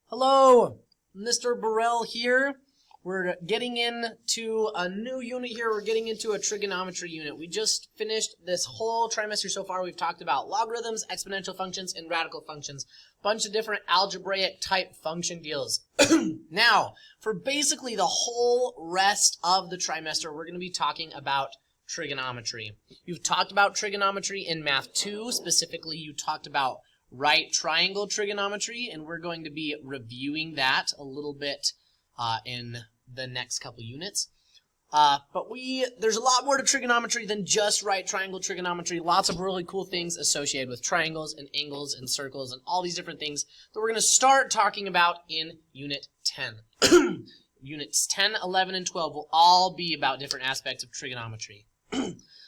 Hello, Mr. Burrell here. We're getting into a new unit here. We're getting into a trigonometry unit. We just finished this whole trimester so far. We've talked about logarithms, exponential functions, and radical functions. Bunch of different algebraic type function deals. Now, for basically the whole rest of the trimester, we're going to be talking about trigonometry. You've talked about trigonometry in Math 2. Specifically, you talked about right triangle trigonometry, and we're going to be reviewing that a little bit in the next couple units. But there's a lot more to trigonometry than just right triangle trigonometry. Lots of really cool things associated with triangles and angles and circles and all these different things that we're going to start talking about in Unit 10. Units 10, 11, and 12 will all be about different aspects of trigonometry.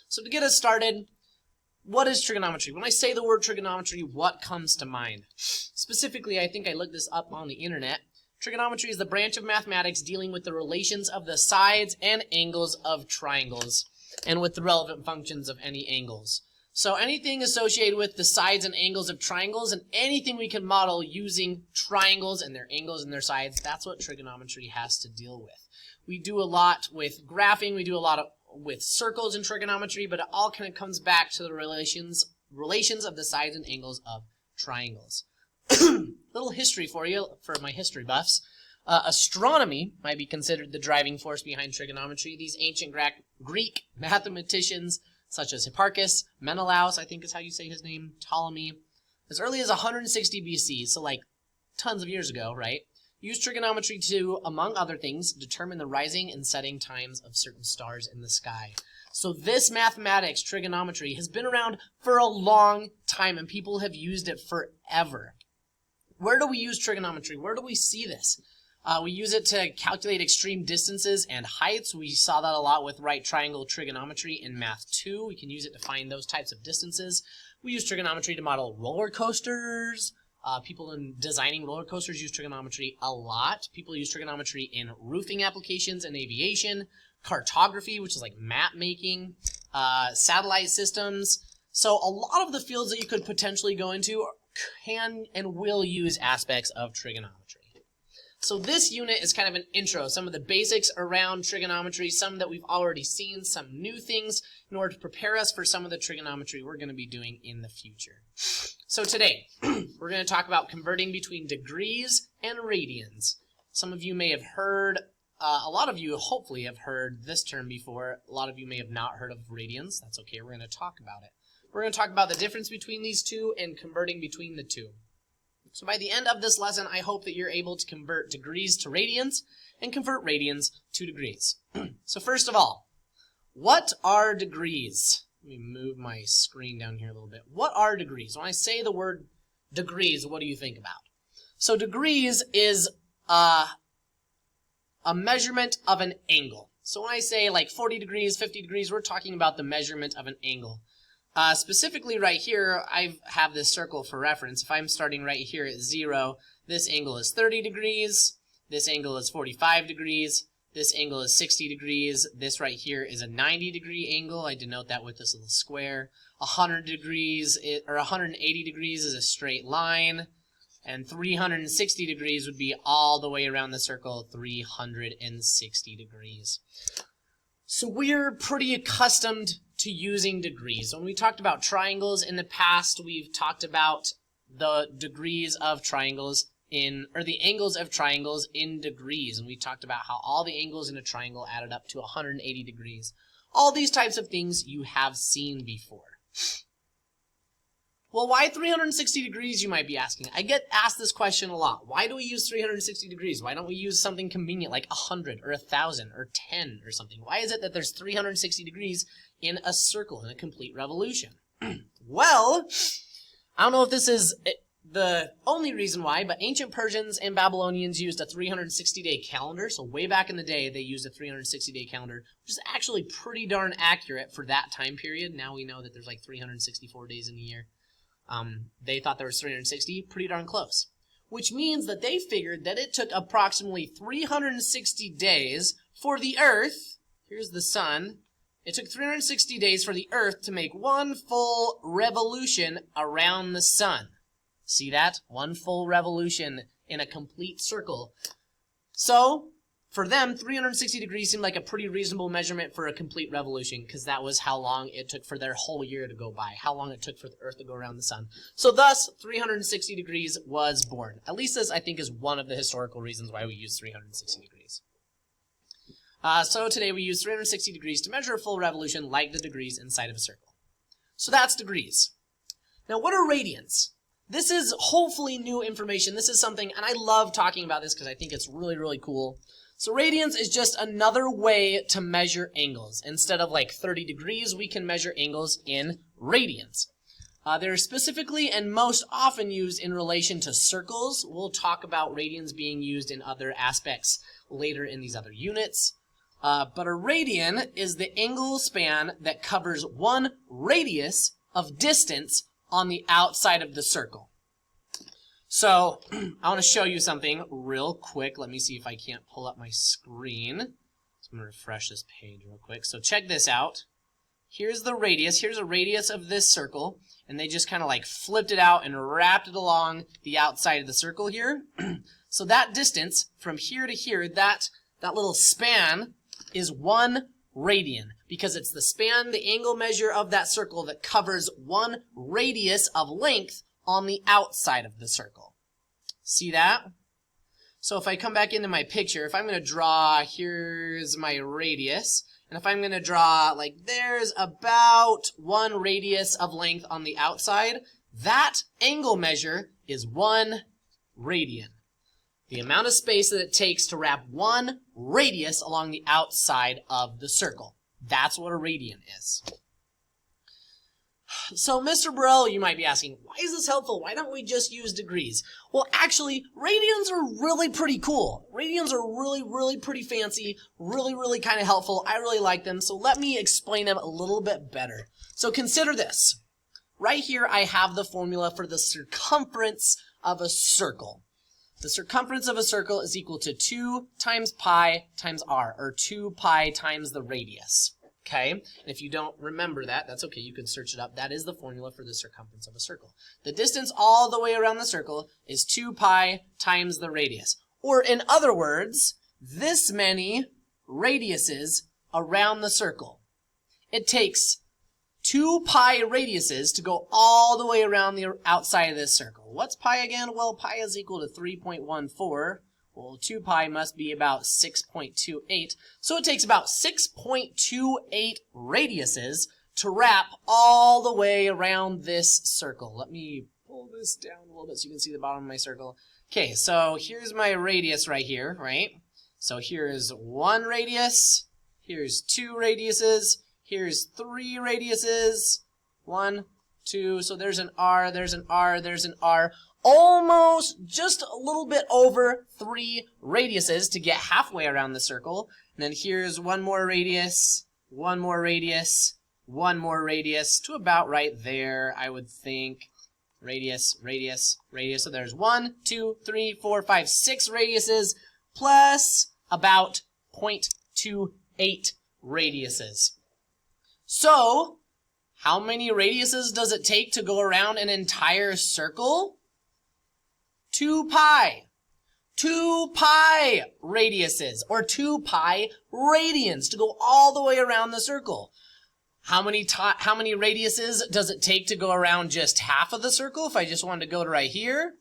So to get us started, what is trigonometry? When I say the word trigonometry, what comes to mind? Specifically, I think I looked this up on the internet. Trigonometry is the branch of mathematics dealing with the relations of the sides and angles of triangles and with the relevant functions of any angles. So anything associated with the sides and angles of triangles and anything we can model using triangles and their angles and their sides, that's what trigonometry has to deal with. We do a lot with graphing, we do a lot with circles in trigonometry, but it all kind of comes back to the relations of the sides and angles of triangles. Little history for you, for my history buffs. Astronomy might be considered the driving force behind trigonometry. These ancient Greek mathematicians, such as Hipparchus, Menelaus, I think is how you say his name, Ptolemy, as early as 160 BC, so like tons of years ago, right? Used trigonometry to, among other things, determine the rising and setting times of certain stars in the sky. So this mathematics, trigonometry, has been around for a long time, and people have used it forever. Where do we use trigonometry? Where do we see this? We use it to calculate extreme distances and heights. We saw that a lot with right triangle trigonometry in Math 2. We can use it to find those types of distances. We use trigonometry to model roller coasters. People in designing roller coasters use trigonometry a lot. People use trigonometry in roofing applications and aviation, cartography, which is like map making, satellite systems. So a lot of the fields that you could potentially go into can and will use aspects of trigonometry. So this unit is kind of an intro, some of the basics around trigonometry, some that we've already seen, some new things in order to prepare us for some of the trigonometry we're going to be doing in the future. So today, we're going to talk about converting between degrees and radians. Some of you may have heard, a lot of you hopefully have heard this term before. A lot of you may have not heard of radians. That's okay, we're going to talk about it. We're going to talk about the difference between these two and converting between the two. So by the end of this lesson, I hope that you're able to convert degrees to radians and convert radians to degrees. So first of all, what are degrees? Let me move my screen down here a little bit. What are degrees? When I say the word degrees, what do you think about? So degrees is a measurement of an angle. So when I say like 40 degrees, 50 degrees, we're talking about the measurement of an angle. Specifically right here, I have this circle for reference. If I'm starting right here at 0, this angle is 30 degrees, this angle is 45 degrees, this angle is 60 degrees, this right here is a 90 degree angle. I denote that with this little square. 100 degrees, or 180 degrees is a straight line, and 360 degrees would be all the way around the circle, 360 degrees. So we're pretty accustomed to using degrees. When we talked about triangles in the past, we've talked about the degrees of triangles or the angles of triangles in degrees. And we talked about how all the angles in a triangle added up to 180 degrees. All these types of things you have seen before. Well, why 360 degrees, you might be asking. I get asked this question a lot. Why do we use 360 degrees? Why don't we use something convenient like 100 or 1,000 or 10 or something? Why is it that there's 360 degrees in a circle in a complete revolution? Well, I don't know if this is the only reason why, but ancient Persians and Babylonians used a 360-day calendar. So way back in the day, they used a 360-day calendar, which is actually pretty darn accurate for that time period. Now we know that there's like 364 days in a year. They thought there was 360, pretty darn close. Which means that they figured that it took approximately 360 days for the Earth, here's the sun, it took 360 days for the Earth to make one full revolution around the sun. See that? One full revolution in a complete circle. So for them, 360 degrees seemed like a pretty reasonable measurement for a complete revolution, because that was how long it took for their whole year to go by, how long it took for the Earth to go around the sun. So thus, 360 degrees was born. At least this, I think, is one of the historical reasons why we use 360 degrees. So today we use 360 degrees to measure a full revolution like the degrees inside of a circle. So that's degrees. Now what are radians? This is hopefully new information. This is something, and I love talking about this because I think it's really, really cool. So radians is just another way to measure angles. Instead of like 30 degrees, we can measure angles in radians. They're specifically and most often used in relation to circles. We'll talk about radians being used in other aspects later in these other units. But a radian is the angle span that covers one radius of distance on the outside of the circle. So, I want to show you something real quick. Let me see if I can't pull up my screen. So I'm going to refresh this page real quick. So check this out. Here's the radius. Here's a radius of this circle. And they just kind of like flipped it out and wrapped it along the outside of the circle here. So that distance from here to here, that little span is 1 radian. Because it's the span, the angle measure of that circle that covers 1 radius of length on the outside of the circle. See that? So if I come back into my picture, if I'm going to draw, here's my radius, and if I'm going to draw, like, there's about 1 radius of length on the outside, that angle measure is 1 radian. The amount of space that it takes to wrap 1 radius along the outside of the circle. That's what a radian is. So, Mr. Burrell, you might be asking, why is this helpful? Why don't we just use degrees? Well, actually, radians are really pretty cool. Radians are really, really pretty fancy, really, really kind of helpful. I really like them, so let me explain them a little bit better. So consider this. Right here, I have the formula for the circumference of a circle. The circumference of a circle is equal to 2 times pi times r, or 2 pi times the radius. Okay, and if you don't remember that, that's okay, you can search it up. That is the formula for the circumference of a circle. The distance all the way around the circle is 2 pi times the radius. Or in other words, this many radiuses around the circle. It takes 2 pi radiuses to go all the way around the outside of this circle. What's pi again? Well, pi is equal to 3.14. Well, 2 pi must be about 6.28. So it takes about 6.28 radiuses to wrap all the way around this circle. Let me pull this down a little bit so you can see the bottom of my circle. Okay, so here's my radius right here, right? So here's 1 radius, here's 2 radiuses, here's 3 radiuses, 1, 2, so there's an R, there's an R, there's an R. Almost just a little bit over 3 radiuses to get halfway around the circle. And then here's 1 more radius, 1 more radius, 1 more radius to about right there, I would think. Radius, radius, radius. So there's 1, 2, 3, 4, 5, 6 radiuses plus about 0.28 radiuses. So, how many radiuses does it take to go around an entire circle? 2 pi. 2 pi radiuses, or 2 pi radians to go all the way around the circle. How many radiuses does it take to go around just half of the circle if I just wanted to go to right here?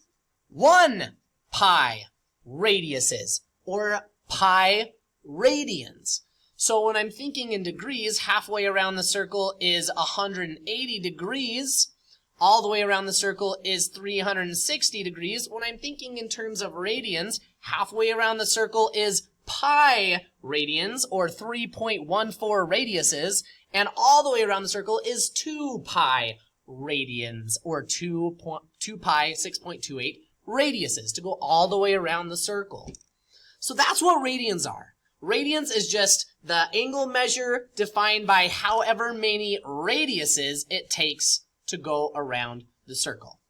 1 pi radiuses, or pi radians. So when I'm thinking in degrees, halfway around the circle is 180 degrees. All the way around the circle is 360 degrees. When I'm thinking in terms of radians, halfway around the circle is pi radians, or 3.14 radiuses, and all the way around the circle is 2 pi radians, or 2 pi 6.28 radiuses to go all the way around the circle. So that's what radians are. Radians is just the angle measure defined by however many radiuses it takes to go around the circle.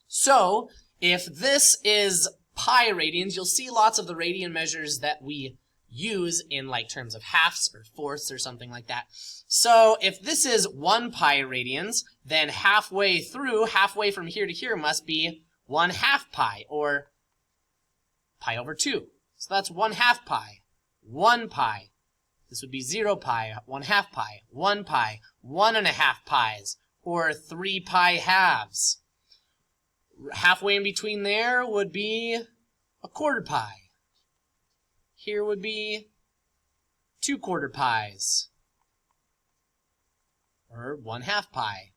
So, if this is pi radians, you'll see lots of the radian measures that we use in like terms of halves or fourths or something like that. So, if this is 1 pi radians, then halfway from here to here must be 1/2 pi, or pi over 2. So that's 1/2 pi, 1 pi. This would be 0 pi, 1/2 pi, 1 pi, 1.5 pies, or 3 pi halves. Halfway in between there would be 1/4 pi. Here would be 2/4 pies, or 1/2 pi,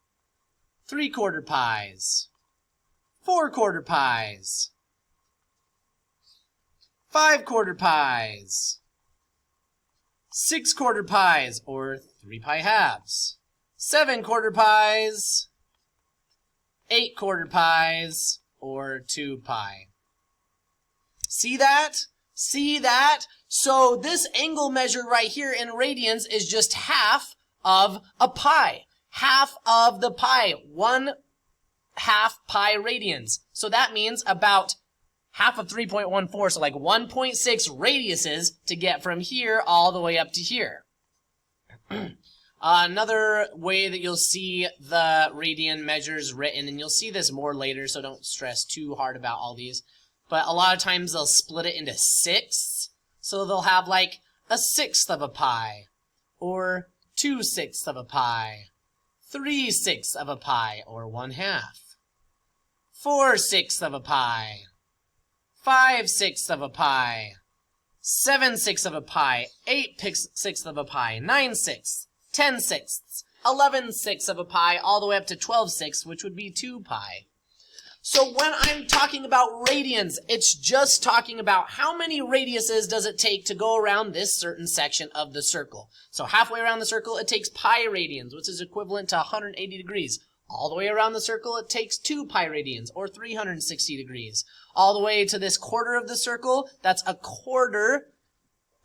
3/4 pies, 4/4 pies, 5/4 pies, 6/4 pies, or 3 pi halves, 7/4 pies, 8/4 pies, or 2 pi. See that? See that? So this angle measure right here in radians is just half of a pi. Half of the pi. 1/2 pi radians. So that means about half of 3.14, so like 1.6 radiuses to get from here all the way up to here. Another way that you'll see the radian measures written, and you'll see this more later, so don't stress too hard about all these, but a lot of times they'll split it into sixths. So they'll have like 1/6 of a pi, or 2/6 of a pi, 3/6 of a pi, or 1/2, 4/6 of a pi, 5/6 of a pi, 7/6 of a pi, 8/6 of a pi, 9/6, 10/6, 11/6 of a pi, all the way up to 12/6, which would be 2 pi. So when I'm talking about radians, it's just talking about how many radiuses does it take to go around this certain section of the circle. So halfway around the circle, it takes pi radians, which is equivalent to 180 degrees. All the way around the circle, it takes 2 pi radians, or 360 degrees. All the way to this quarter of the circle, that's 1/4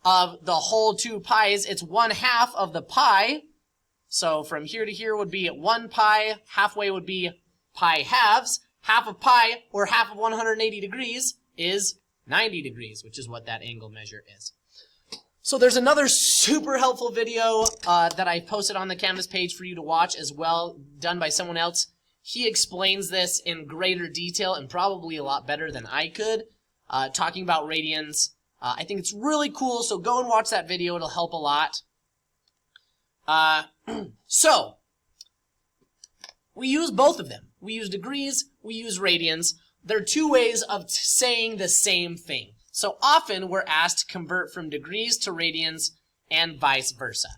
of the whole 2 pi's. It's 1/2 of the pi. So from here to here would be 1 pi. Halfway would be pi halves. Half of pi, or half of 180 degrees, is 90 degrees, which is what that angle measure is. So there's another super helpful video that I posted on the Canvas page for you to watch as well, done by someone else. He explains this in greater detail and probably a lot better than I could, talking about radians. I think it's really cool, so go and watch that video. It'll help a lot. So, we use both of them. We use degrees, we use radians. They're two ways of saying the same thing. So often we're asked to convert from degrees to radians and vice versa.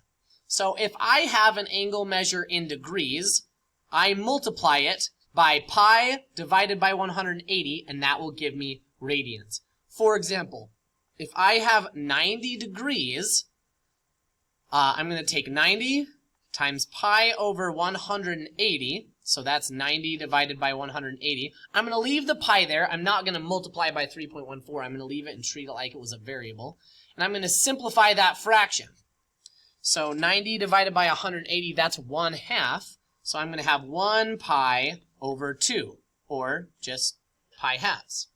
So if I have an angle measure in degrees, I multiply it by pi divided by 180, and that will give me radians. For example, if I have 90 degrees, I'm going to take 90 times pi over 180, so that's 90 divided by 180. I'm going to leave the pi there. I'm not going to multiply by 3.14. I'm going to leave it and treat it like it was a variable. And I'm going to simplify that fraction. So 90 divided by 180, that's 1/2. So I'm going to have 1 pi over 2, or just pi halves.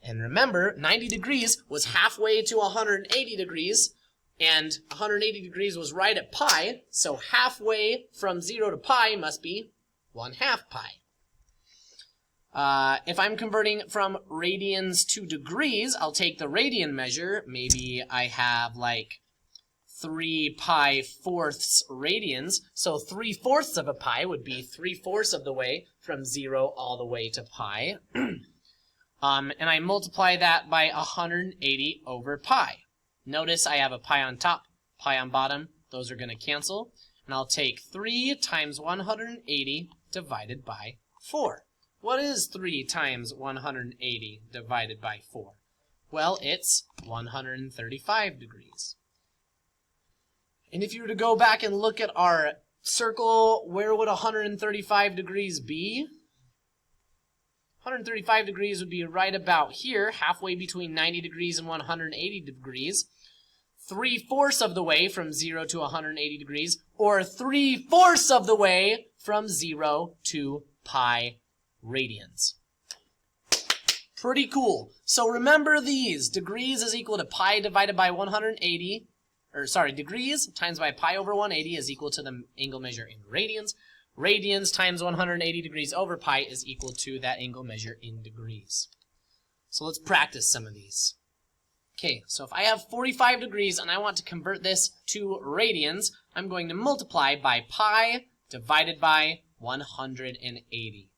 And remember, 90 degrees was halfway to 180 degrees, and 180 degrees was right at pi, so halfway from 0 to pi must be 1/2 pi. If I'm converting from radians to degrees, I'll take the radian measure. Maybe I have like 3 pi fourths radians. So 3/4 of a pi would be 3/4 of the way from 0 all the way to pi. And I multiply that by 180 over pi. Notice I have a pi on top, pi on bottom. Those are going to cancel. And I'll take 3 times 180 divided by 4. What is 3 times 180 divided by 4? Well, it's 135 degrees. And if you were to go back and look at our circle, where would 135 degrees be? 135 degrees would be right about here, halfway between 90 degrees and 180 degrees. 3/4 of the way from 0 to 180 degrees, or 3/4 of the way from 0 to pi radians. Pretty cool. So remember these. Degrees is equal to pi divided by 180, degrees times by pi over 180 is equal to the angle measure in radians. Radians times 180 degrees over pi is equal to that angle measure in degrees. So let's practice some of these. Okay, so if I have 45 degrees and I want to convert this to radians, I'm going to multiply by pi divided by 180.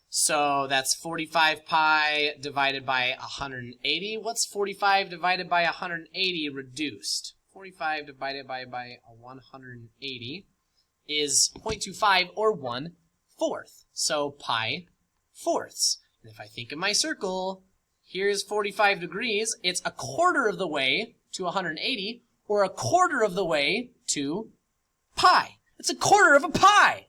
So that's 45 pi divided by 180. What's 45 divided by 180 reduced? 45 divided by 180 is 0.25 or 1/4. So pi fourths. And if I think of my circle, here's 45 degrees. It's a quarter of the way to 180 or a quarter of the way to pi. It's a quarter of a pi.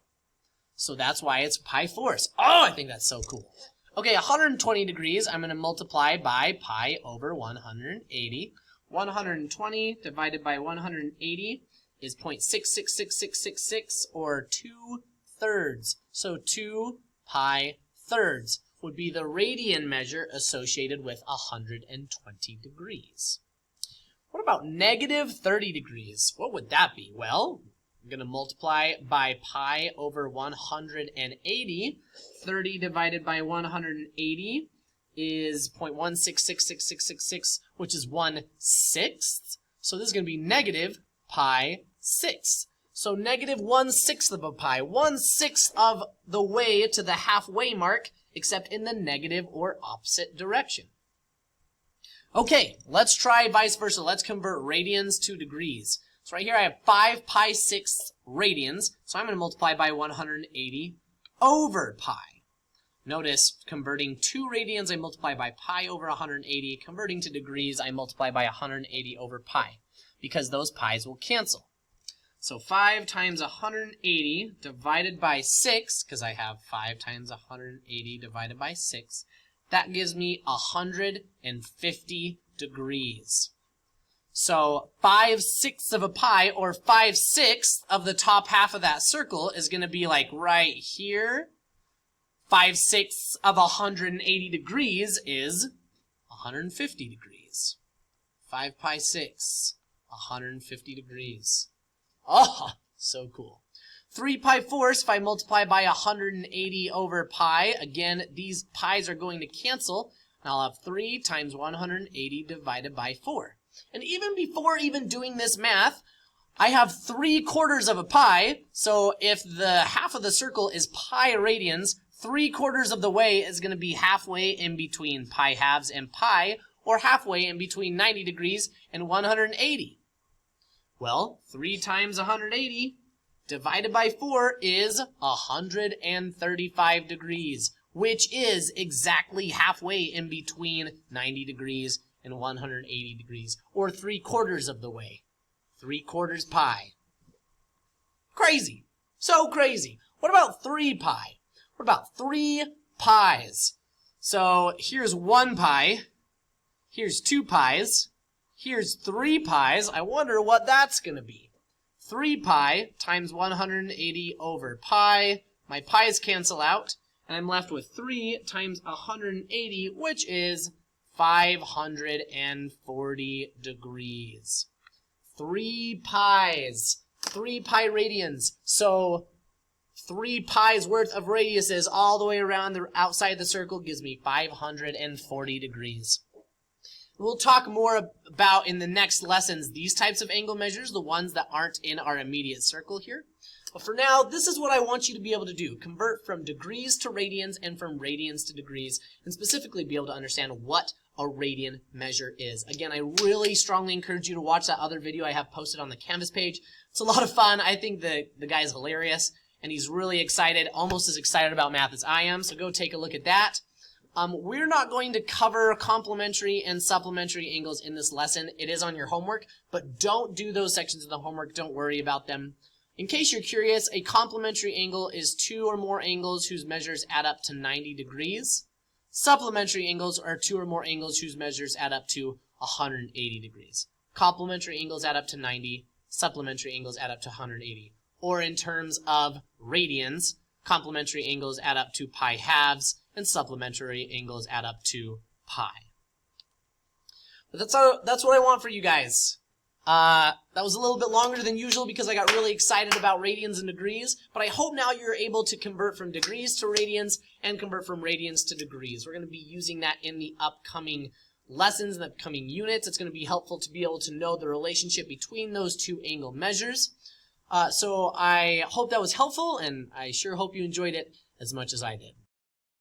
So that's why it's pi fourths. Oh, I think that's so cool. Okay, 120 degrees, I'm going to multiply by pi over 180. 120 divided by 180 is 0.666666 or 2/3. So 2 pi thirds would be the radian measure associated with 120 degrees. What about negative 30 degrees? What would that be? Well, I'm going to multiply by pi over 180. 30 divided by 180 is 0.1666666, which is 1/6. So this is going to be negative pi 6. So negative 1/6 of a pi, 1/6 of the way to the halfway mark, except in the negative or opposite direction. Okay, let's try vice versa. Let's convert radians to degrees. So right here I have 5 pi 6 radians, so I'm going to multiply by 180 over pi. Notice, converting to radians, I multiply by pi over 180. Converting to degrees, I multiply by 180 over pi, because those pi's will cancel. So 5 times 180 divided by 6, because I have 5 times 180 divided by 6, that gives me 150 degrees. So 5/6 of a pi, or 5/6 of the top half of that circle, is going to be like right here. 5/6 of 180 degrees is 150 degrees. 5 pi 6, 150 degrees. Oh, so cool. 3 pi fourths, if I multiply by 180 over pi, again, these pi's are going to cancel, and I'll have 3 times 180 divided by 4. And even before even doing this math, I have 3/4 of a pi, so if the half of the circle is pi radians, 3/4 of the way is going to be halfway in between pi halves and pi, or halfway in between 90 degrees and 180. Well, 3 times 180 divided by 4 is 135 degrees, which is exactly halfway in between 90 degrees and 180 degrees, or 3/4 of the way. 3/4 pi. Crazy. So crazy. What about 3 pi? What about 3 pi's? So here's 1 pi. Here's 2 pi's. Here's 3 pi's. I wonder what that's going to be. 3 pi times 180 over pi. My pi's cancel out, and I'm left with 3 times 180, which is 540 degrees. 3 pi's. 3 pi radians. So 3 pi's worth of radiuses all the way around the outside the circle gives me 540 degrees. We'll talk more about in the next lessons these types of angle measures, the ones that aren't in our immediate circle here. But for now, this is what I want you to be able to do. Convert from degrees to radians and from radians to degrees, and specifically be able to understand what a radian measure is. Again, I really strongly encourage you to watch that other video I have posted on the Canvas page. It's a lot of fun. I think the guy is hilarious, and he's really excited, almost as excited about math as I am, so go take a look at that. We're not going to cover complementary and supplementary angles in this lesson. It is on your homework, but don't do those sections of the homework. Don't worry about them. In case you're curious, a complementary angle is 2 or more angles whose measures add up to 90 degrees. Supplementary angles are 2 or more angles whose measures add up to 180 degrees. Complementary angles add up to 90. Supplementary angles add up to 180. Or in terms of radians, complementary angles add up to pi halves, and supplementary angles add up to pi. But that's what I want for you guys. That was a little bit longer than usual because I got really excited about radians and degrees, but I hope now you're able to convert from degrees to radians and convert from radians to degrees. We're going to be using that in the upcoming lessons, in the upcoming units. It's going to be helpful to be able to know the relationship between those two angle measures. So I hope that was helpful, and I sure hope you enjoyed it as much as I did.